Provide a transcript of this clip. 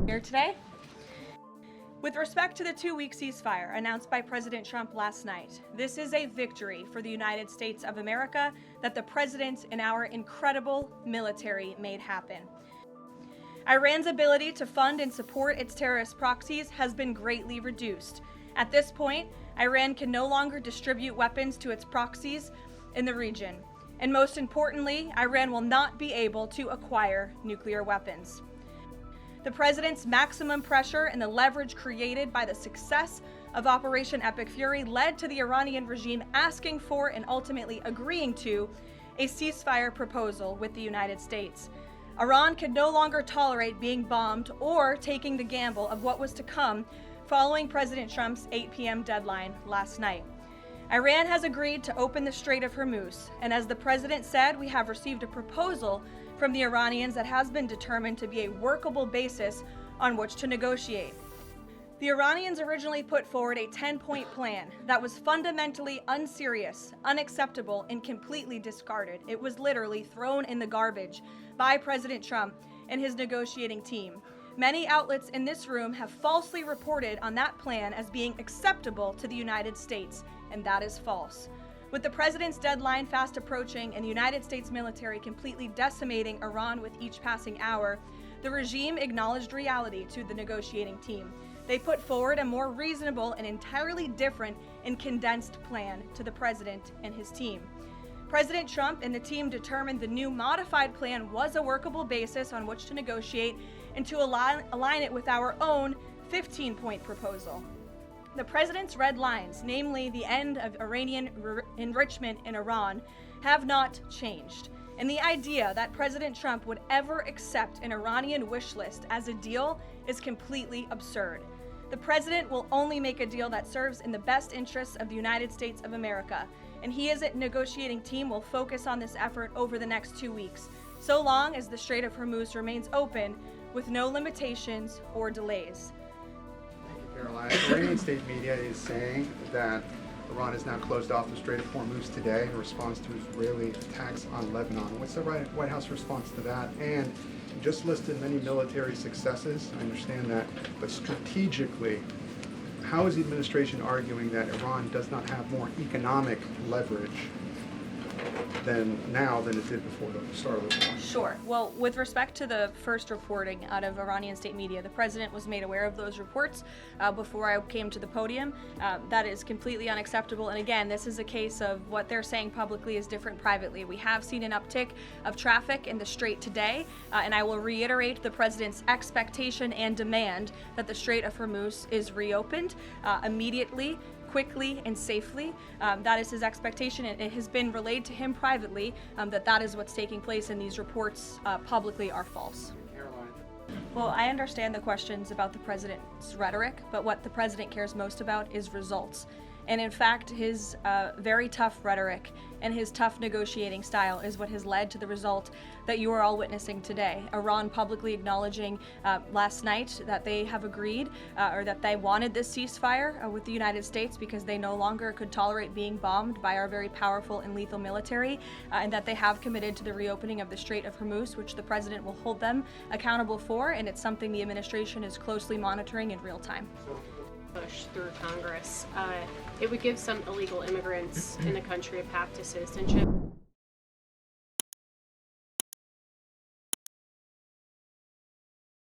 here today. With respect to the 2-week ceasefire announced by President Trump last night, this is a victory for the United States of America that the President and our incredible military made happen. Iran's ability to fund and support its terrorist proxies has been greatly reduced. At this point, Iran can no longer distribute weapons to its proxies in the region. And most importantly, Iran will not be able to acquire nuclear weapons. The president's maximum pressure and the leverage created by the success of Operation Epic Fury led to the Iranian regime asking for and ultimately agreeing to a ceasefire proposal with the United States. Iran could no longer tolerate being bombed or taking the gamble of what was to come following President Trump's 8 p.m. deadline last night. Iran has agreed to open the Strait of Hormuz, and as the president said, we have received a proposal from the Iranians that has been determined to be a workable basis on which to negotiate. The Iranians originally put forward a 10-point plan that was fundamentally unserious, unacceptable, and completely discarded. It was literally thrown in the garbage by President Trump and his negotiating team. Many outlets in this room have falsely reported on that plan as being acceptable to the United States, and that is false. With the president's deadline fast approaching and the United States military completely decimating Iran with each passing hour, the regime acknowledged reality to the negotiating team. They put forward a more reasonable and entirely different and condensed plan to the president and his team. President Trump and the team determined the new modified plan was a workable basis on which to negotiate and to align it with our own 15-point proposal. The president's red lines, namely the end of Iranian enrichment in Iran, have not changed. And the idea that President Trump would ever accept an Iranian wish list as a deal is completely absurd. The president will only make a deal that serves in the best interests of the United States of America, and he as a negotiating team will focus on this effort over the next 2 weeks, so long as the Strait of Hormuz remains open with no limitations or delays. Karoline, Iranian state media is saying that Iran has now closed off the Strait of Hormuz today in response to Israeli attacks on Lebanon. What's the White House response to that? And you just listed many military successes, I understand that, but strategically, how is the administration arguing that Iran does not have more economic leverage than it did before the start of the war? Sure. Well, with respect to the first reporting out of Iranian state media, the president was made aware of those reports before I came to the podium. That is completely unacceptable. And again, this is a case of what they're saying publicly is different privately. We have seen an uptick of traffic in the Strait today, and I will reiterate the president's expectation and demand that the Strait of Hormuz is reopened immediately, quickly and safely. That is his expectation, and it has been relayed to him privately that is what's taking place, and these reports publicly are false. Well, I understand the questions about the president's rhetoric, but what the president cares most about is results. And in fact, his very tough rhetoric and his tough negotiating style is what has led to the result that you are all witnessing today. Iran publicly acknowledging last night that they have agreed or that they wanted this ceasefire with the United States because they no longer could tolerate being bombed by our very powerful and lethal military, and that they have committed to the reopening of the Strait of Hormuz, which the president will hold them accountable for, and it's something the administration is closely monitoring in real time. Push through Congress, it would give some illegal immigrants in the country a path to citizenship.